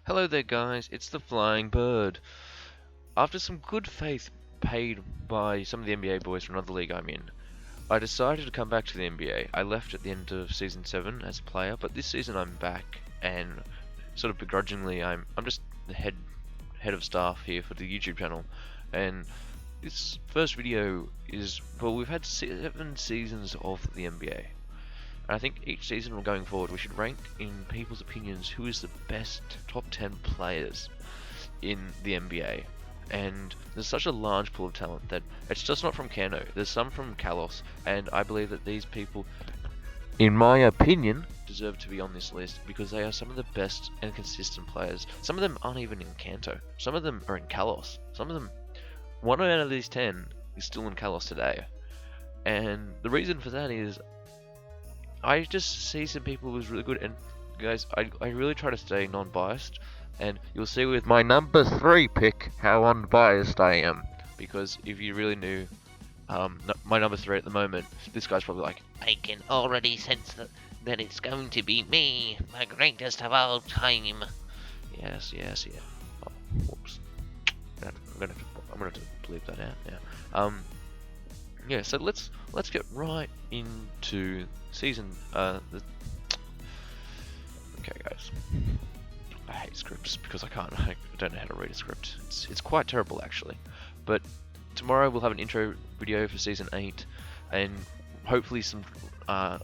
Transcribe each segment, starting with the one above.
Hello there guys, it's the Flying Bird. After some good faith paid by some of the NBA boys from another league I'm in, I decided to come back to the NBA. I left at the end of season 7 as a player, but this season I'm back and sort of begrudgingly I'm just the head of staff here for the YouTube channel. And this first video is, well, we've had 7 seasons of the NBA. And I think each season going forward, we should rank in people's opinions who is the best top 10 players in the NBA. And there's such a large pool of talent that it's just not from Kano. There's some from Kalos, and I believe that these people, in my opinion, deserve to be on this list because they are some of the best and consistent players. Some of them aren't even in Kanto. Some of them are in Kalos. Some of them, 1 out of these 10 is still in Kalos today. And the reason for that is I just see some people who's really good, and guys, I really try to stay non-biased, and you'll see with my number 3 pick how unbiased I am. Because if you really knew my number 3 at the moment, this guy's probably like, I can already sense that it's going to be me, the greatest of all time. yes. Oh, whoops. I'm gonna have to bleep that out. Yeah. So let's get right into season. Okay, guys. I hate scripts because I don't know how to read a script. It's quite terrible actually. But tomorrow we'll have an intro video for season 8, and hopefully some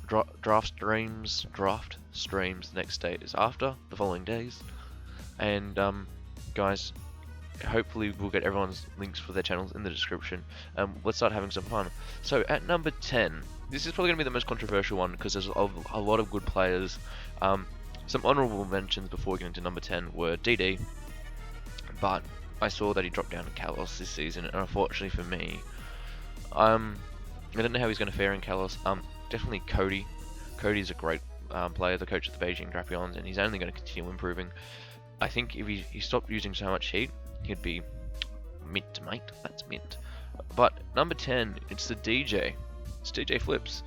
draft streams the next day is after the following days. And guys, hopefully we'll get everyone's links for their channels in the description. Let's start having some fun. So at number 10, this is probably going to be the most controversial one because there's a lot of good players. Some honourable mentions before we get into number 10 were DD, but I saw that he dropped down to Kalos this season, and unfortunately for me, I don't know how he's going to fare in Kalos. Definitely Cody. Cody's a great player, the coach of the Beijing Drapions, and he's only going to continue improving. I think if he stopped using so much heat, he'd be mint, mate. That's mint. But number 10, it's the DJ. It's DJ Flips.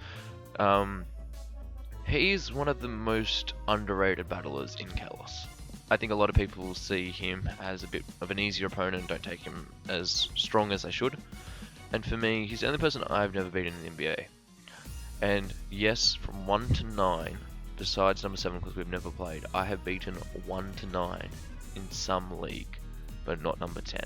He's one of the most underrated battlers in Kalos. I think a lot of people see him as a bit of an easier opponent, don't take him as strong as they should. And for me, he's the only person I've never beaten in the NBA. And yes, from 1 to 9, besides number 7 because we've never played, I have beaten 1 to 9 in some league, but not number 10.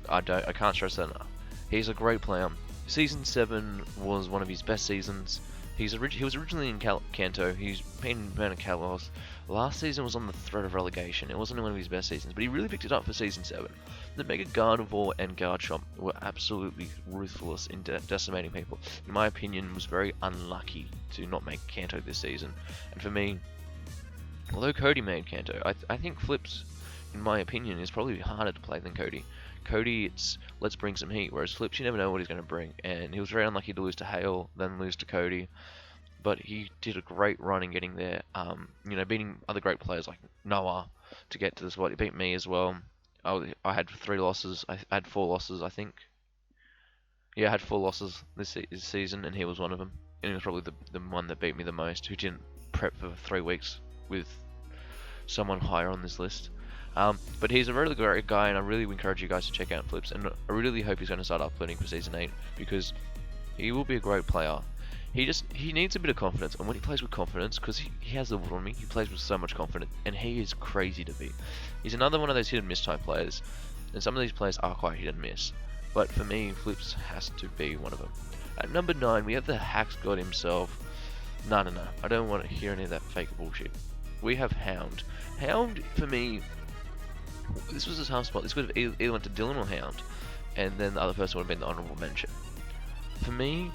I can't stress that enough. He's a great player. Season 7 was one of his best seasons. He was originally in Kanto. He's been in Kalos. Last season was on the threat of relegation. It wasn't one of his best seasons, but he really picked it up for season 7. The Mega Gardevoir and Garchomp were absolutely ruthless in decimating people. In my opinion, was very unlucky to not make Kanto this season. And for me, although Cody made Kanto, I think Flips, in my opinion, is probably harder to play than Cody. Cody, it's let's bring some heat, whereas Flips, you never know what he's going to bring. And he was very unlucky to lose to Hale, then lose to Cody. But he did a great run in getting there, beating other great players like Noah to get to the spot. He beat me as well. I had 3 losses. I had 4 losses, I think. Yeah, I had 4 losses this season, and he was one of them. And he was probably the one that beat me the most, who didn't prep for 3 weeks with someone higher on this list. But he's a really great guy, and I really encourage you guys to check out Flips, and I really hope he's going to start uploading for Season 8, because he will be a great player. He needs a bit of confidence, and when he plays with confidence, because he has the autonomy, he plays with so much confidence, and he is crazy to beat. He's another one of those hit and miss type players, and some of these players are quite hit and miss, but for me, Flips has to be one of them. At number 9, we have the Hacks God himself. No, I don't want to hear any of that fake bullshit. We have Hound. Hound, for me, this was his half spot. This could have either went to Dylan or Hound, and then the other person would have been the honourable mention. For me,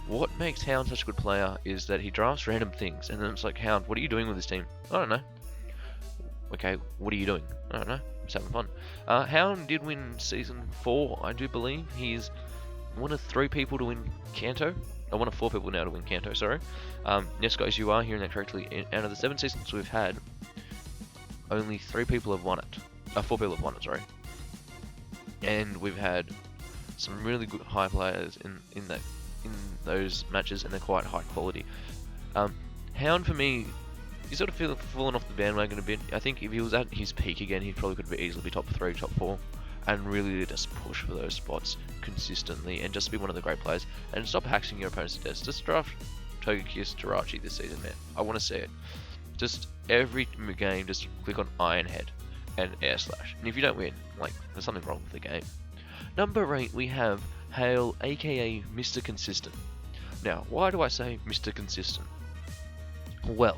what makes Hound such a good player is that he drafts random things, and then it's like, Hound, what are you doing with this team? I don't know. Okay, what are you doing? I don't know. Just having fun. Hound did win Season 4, I do believe. He's one of 3 people to win Kanto. One of 4 people now to win Kanto, sorry. Yes, guys, you are hearing that correctly. Out of the 7 seasons we've had, only 3 people have won it. 4 people have won it, sorry. And we've had some really good high players in those matches, and they're quite high quality. Hound for me, he's sort of fallen off the bandwagon a bit. I think if he was at his peak again, he probably could easily be top 3, top 4, and really just push for those spots consistently and just be one of the great players. And stop hacking your opponents to death. Just draft Togekiss Jirachi this season, man. I want to see it. Just every game, just click on Iron Head and Air Slash. And if you don't win, like, there's something wrong with the game. Number 8, we have Hale, aka Mr. Consistent. Now, why do I say Mr. Consistent? Well,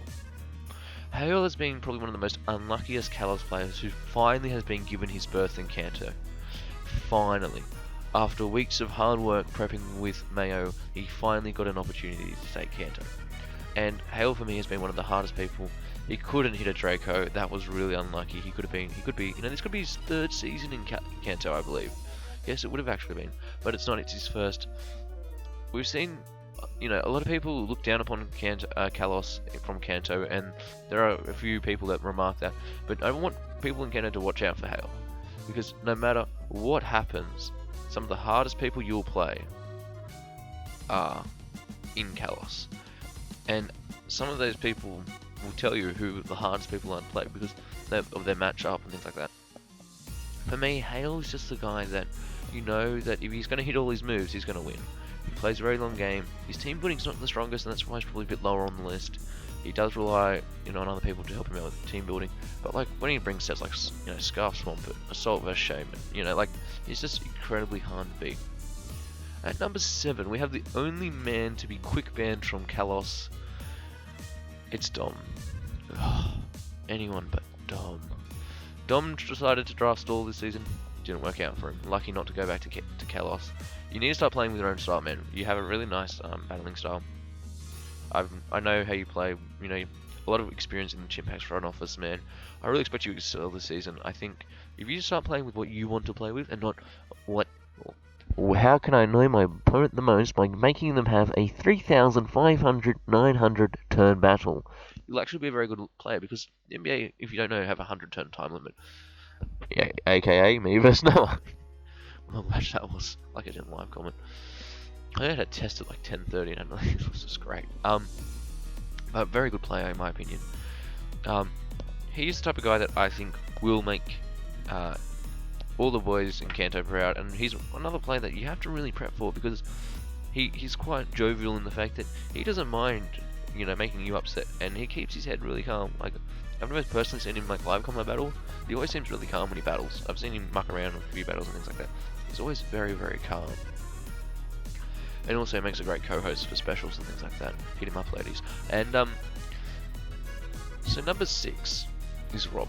Hale has been probably one of the most unluckiest Kalos players who finally has been given his berth in Kanto. Finally. After weeks of hard work prepping with Mayo, he finally got an opportunity to take Kanto. And Hale for me has been one of the hardest people. He couldn't hit a Draco, that was really unlucky. He could be, this could be his 3rd season in Kanto, I believe. Yes, it would have actually been, but it's not, it's his first. We've seen, a lot of people look down upon Kalos from Kanto, and there are a few people that remark that, but I want people in Kanto to watch out for Hale, because no matter what happens, some of the hardest people you'll play are in Kalos, and some of those people will tell you who the hardest people are to play because of their matchup and things like that. For me, Hale is just the guy that that if he's going to hit all his moves, he's going to win. He plays a very long game. His team building's not the strongest, and that's why he's probably a bit lower on the list. He does rely, on other people to help him out with team building. But like when he brings sets like, Scarf Swampert, Assault vs Shaman, he's just incredibly hard to beat. At number 7, we have the only man to be quick banned from Kalos. It's Dom. Ugh, anyone but Dom. Dom decided to draft stall this season. Didn't work out for him. Lucky not to go back to Kalos. You need to start playing with your own style, man. You have a really nice battling style. I know how you play. A lot of experience in the Chimpax front office, man. I really expect you to excel this season. I think if you start playing with what you want to play with and not what. How can I annoy my opponent the most by making them have a 3,500, 900 turn battle? You'll actually be a very good player because the NBA, if you don't know, have a 100 turn time limit. Yeah, aka me versus Noah. Well, match that was like I did in live comment. I had a test at like 10:30 and it was just great. A very good player in my opinion. He's the type of guy that I think will make all the boys in Kanto proud, and he's another player that you have to really prep for because he's quite jovial in the fact that he doesn't mind, making you upset, and he keeps his head really calm. Like I've never personally seen him like live combat battle. He always seems really calm when he battles. I've seen him muck around in a few battles and things like that. He's always very, very calm. And also makes a great co-host for specials and things like that. Hit him up, ladies. And so number 6 is Rob.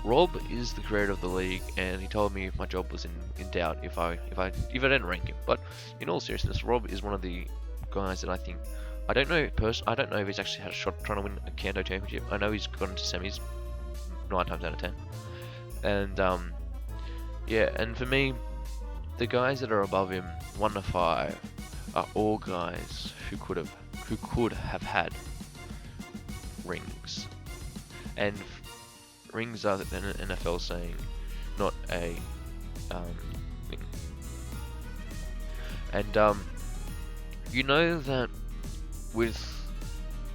Rob is the creator of the league, and he told me if my job was in doubt if I didn't rank him. But in all seriousness, Rob is one of the guys that I think I don't know if he's actually had a shot trying to win a Kanto championship. I know he's gone into semis 9 times out of 10. And yeah, and for me, the guys that are above him, 1 to 5, are all guys who could have had rings. And rings are an NFL saying, not a win. And you know that with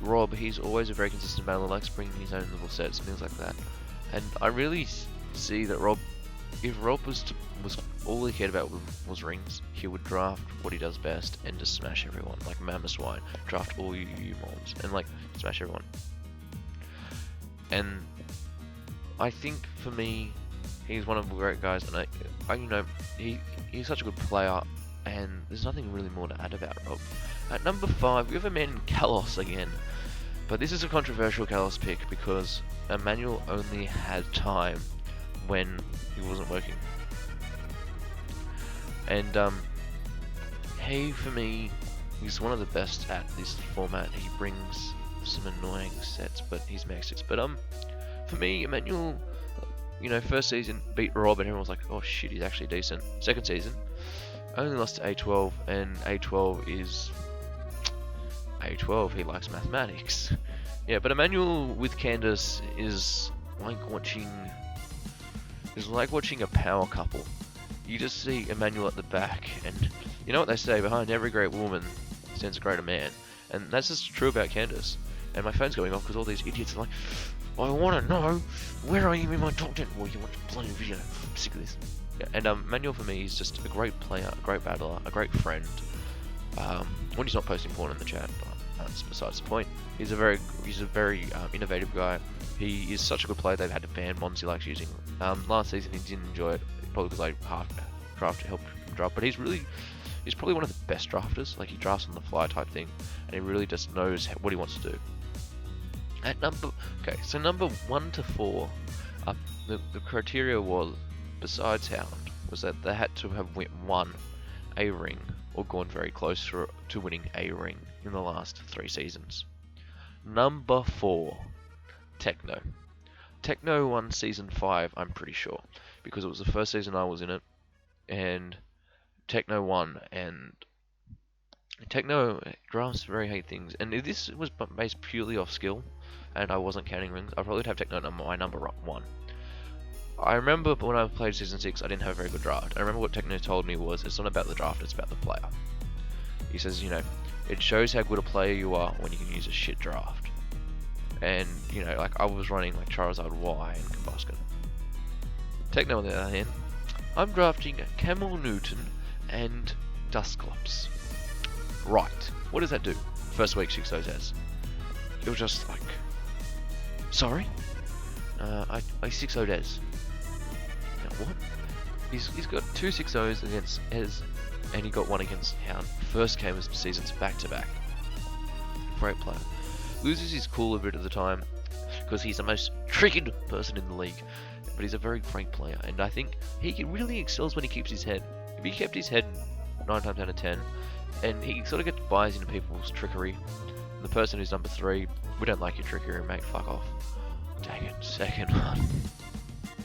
Rob, he's always a very consistent battler, likes bringing his own little sets, things like that. And I really see that Rob, if Rob was all he cared about was rings, he would draft what he does best and just smash everyone, like Mamoswine, draft all you mobs, and like smash everyone. And I think for me, he's one of the great guys, and he's such a good player, and there's nothing really more to add about Rob. At number 5, we have a man in Kalos again, but this is a controversial Kalos pick because Emmanuel only had time when he wasn't working. And he, for me, he's one of the best at this format. He brings some annoying sets, but he's max sets. But for me, Emmanuel, first season beat Rob, and everyone was like, oh shit, he's actually decent. Second season, only lost to A12, and A12 is A12. He likes mathematics. Yeah, but Emmanuel with Candace is like watching a power couple. You just see Emmanuel at the back, and you know what they say, behind every great woman stands a greater man. And that's just true about Candace. and my phone's going off because all these idiots are like, I want to know where I am in my top 10. Well, you watch a bloody video. I'm sick of this. Yeah, and Manuel for me is just a great player, a great battler, a great friend. When he's not posting porn in the chat, but that's besides the point. He's a very innovative guy. He is such a good player. They've had to ban mons he likes using. Last season he didn't enjoy it, probably because I helped him draft. But he's probably one of the best drafters. Like, he drafts on the fly type thing, and he really just knows what he wants to do. At number 1 to 4, the criteria was, besides Hound, was that they had to have won a ring or gone very close to winning a ring in the last 3 seasons. Number 4, Techno. Techno won season 5, I'm pretty sure, because it was the first season I was in it, and Techno won, and Techno drafts very hate things, and if this was based purely off skill, and I wasn't counting rings, I'd probably have Techno my number 1. I remember when I played season 6, I didn't have a very good draft. I remember what Techno told me was, it's not about the draft, it's about the player. He says, it shows how good a player you are when you can use a shit draft. And, like, I was running like Charizard Y and Combusken. Techno on the other hand, I'm drafting Camel Newton and Dusclops. Right, what does that do? First week 6 Ozs. It was just like, sorry? I 6-0'd Ez. Now what? He's got 2 6-0s against Ez, and he got 1 against Hound. First game of seasons back to back. Great player. Loses his cool a bit at the time, because he's the most triggered person in the league. But he's a very great player, and I think he really excels when he keeps his head. If he kept his head 9 times out of 10, and he sort of gets buys into people's trickery. And the person who's number 3, we don't like your trickery, mate, fuck off. Dang it, second one.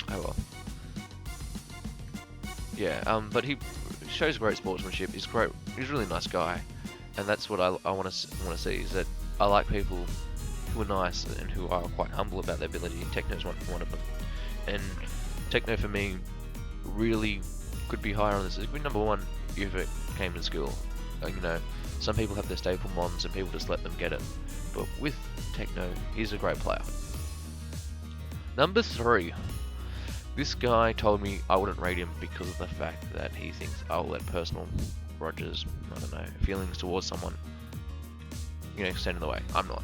Oh well. Yeah, but he shows great sportsmanship. He's great. He's a really nice guy, and that's what I want to see. Is that I like people who are nice and who are quite humble about their ability. And Techno's one of them. And Techno for me really could be higher on this. It could be number 1 if it came to school. Some people have their staple mons and people just let them get it. But with Techno, he's a great player. Number 3. This guy told me I wouldn't rate him because of the fact that he thinks I'll let personal grudges, feelings towards someone, stand in the way. I'm not.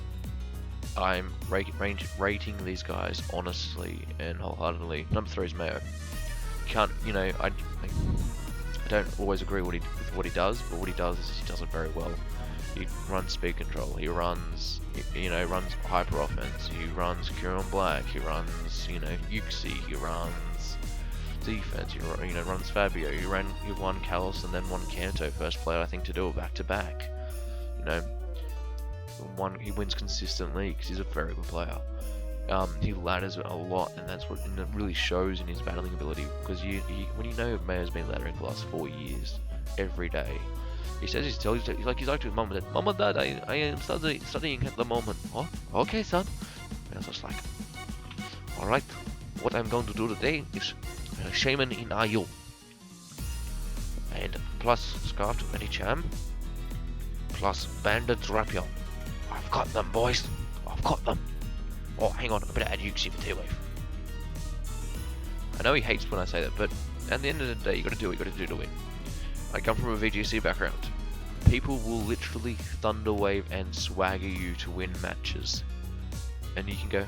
I'm rating these guys honestly and wholeheartedly. Number 3 is Mayo. I don't always agree with what he does, but what he does is he does it very well. He runs speed control. He runs, runs hyper offense. He runs Kieran Black. He runs, Yuxi. He runs defense. He runs Fabio. He won Kalos and then won Kanto. First player I think to do it back to back. He wins consistently because he's a very good player. He ladders a lot, and it really shows in his battling ability. Because when Mayo's been laddering for the last 4 years, every day. He says he's like to his mum and dad, Mum and Dad, I am studying at the moment. Oh, okay, son. And I was just like, alright, what I'm going to do today is Shaman in Ayo. And plus Scarfed Medicham, plus Bandit Rapion. I've got them, boys. I've got them. Oh, hang on, I better add Yuxi for T-Wave. I know he hates when I say that, but at the end of the day, you gotta do what you gotta do to win. I come from a VGC background. People will literally thunderwave and swagger you to win matches. And you can go,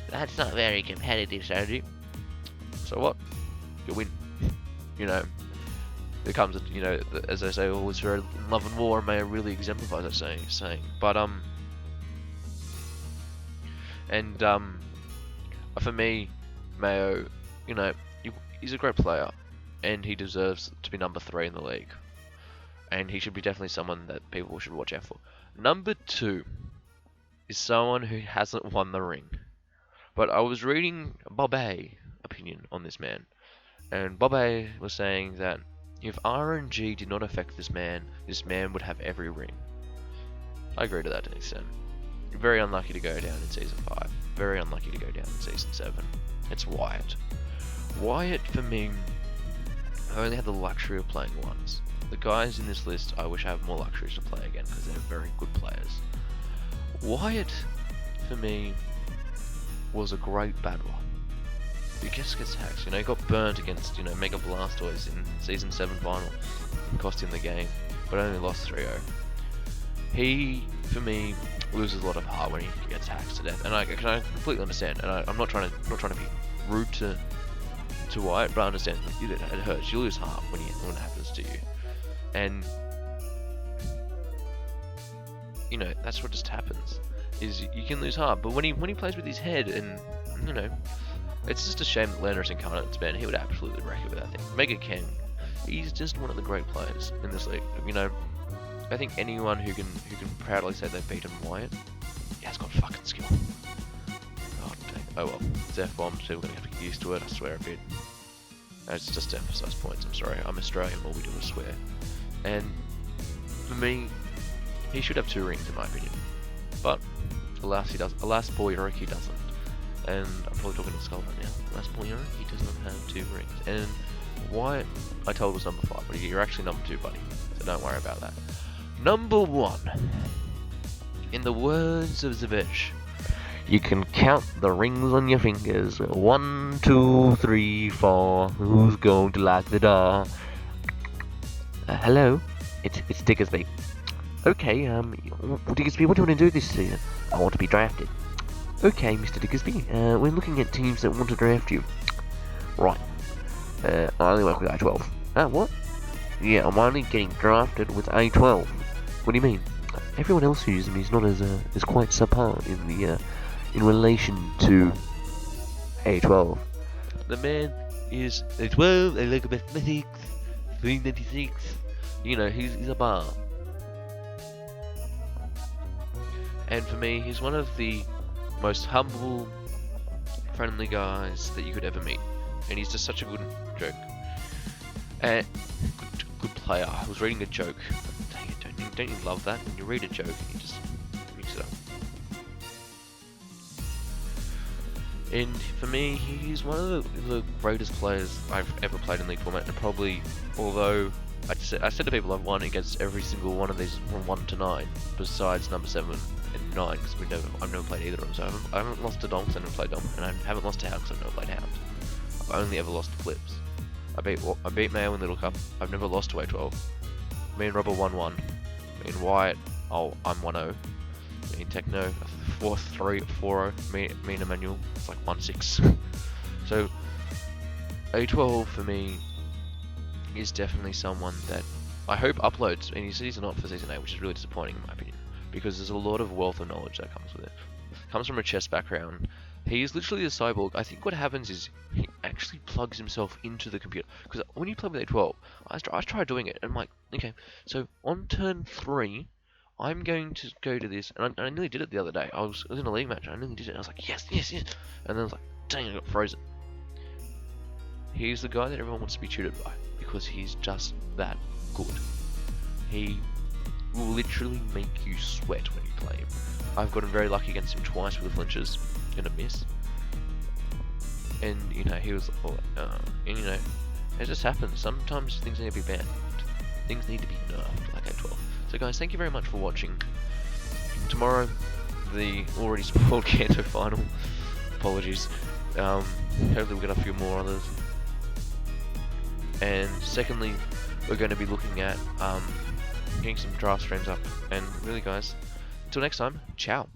that's not very competitive strategy. So what? You win. There comes, as I say, always for love and war, may really exemplify that saying. But, for me, Mayo, he's a great player. And he deserves to be number 3 in the league. And he should be definitely someone that people should watch out for. Number 2 is someone who hasn't won the ring. But I was reading Bob's opinion on this man. And Bob was saying that if RNG did not affect this man would have every ring. I agree to that to an extent. Very unlucky to go down in Season 5. Very unlucky to go down in Season 7. It's Wyatt. Wyatt, for me, I only had the luxury of playing once. The guys in this list, I wish I had more luxuries to play again, because they're very good players. Wyatt, for me, was a great battler. He just gets hacked. You know, he got burnt against, you know, Mega Blastoise in Season 7 final. It cost him the game, but only lost 3-0. He, for me, loses a lot of heart when he gets hacked to death, and I completely understand. And I'm not trying to be rude to Wyatt, but I understand it hurts. You lose heart when it happens to you, and you know that's what just happens. Is you can lose heart, but when he plays with his head, and you know, it's just a shame that Landorus Incarnate's banned. He would absolutely wreck it with that thing. Mega King, he's just one of the great players in this league. You know, I think anyone who can proudly say they've beaten Wyatt, he has got fucking skill. God dang. Oh well, it's F-bomb, so we're gonna have to get used to it. I swear a bit. It's just to emphasise points. I'm sorry, I'm Australian. All we do is swear. And for me, he should have 2 rings in my opinion. But alas, he doesn't. Alas, boy Yorick, doesn't. And I'm probably talking to Skull right now. Alas, boy Yorick, he does not have 2 rings. And Wyatt, I told was number 5, but you're actually number 2, buddy. So don't worry about that. Number 1. In the words of Zavesh, you can count the rings on your fingers. 1, 2, 3, 4. Who's going to lock the door? Hello, it's Diggersby. Okay, Diggersby, what do you want to do this season? I want to be drafted. Okay, Mr. Diggersby, we're looking at teams that want to draft you. Right. I only work with A12. What? Yeah, I'm only getting drafted with A12. What do you mean? Everyone else who uses me is not is quite subpar in the in relation to A12. The man is A12. I like mathematics. 396. You know, he's a bar. And for me, he's one of the most humble, friendly guys that you could ever meet. And he's just such a good joke. And good player. I was reading a joke. Dang it, don't you love that? When you read a joke and you just mix it up. And for me, he's one of the greatest players I've ever played in League format, and probably, although I said to people I've won against every single one of these from 1 to 9, besides number 7 and 9, because I've never played either of them. So I haven't lost to Dom because I never played Dom, and I haven't lost to Hound because I've never played Hound. I've only ever lost to Flips. I beat Mayo in Little Cup. I've never lost to A12. Me and Robber 1-1. Me and Wyatt, I'm 1-0. Me and Techno 4-3, 4-0. Me and Emmanuel, it's like 1-6. So A12 for me is definitely someone that I hope uploads, and he's not for Season 8, which is really disappointing in my opinion, because there's a lot of wealth of knowledge that comes with it. Comes from a chess background. He's literally a cyborg. I think what happens is he actually plugs himself into the computer. Because when you play with A12, I tried doing it, and I'm like, okay, so on turn 3, I'm going to go to this, and I nearly did it the other day. I was in a league match, and I nearly did it, and I was like, yes, and then I was like, dang, I got frozen. He's the guy that everyone wants to be tutored by, because he's just that good. He will literally make you sweat when you play him. I've gotten very lucky against him twice with the flinches and a miss. And, you know, he was, and, you know, it just happens. Sometimes things need to be banned. Things need to be nerfed, like A12. So guys, thank you very much for watching. Tomorrow, the already spoiled Kanto final. Apologies. Hopefully we'll get a few more others. And secondly, we're going to be looking at getting some draft streams up. And really guys, until next time, ciao.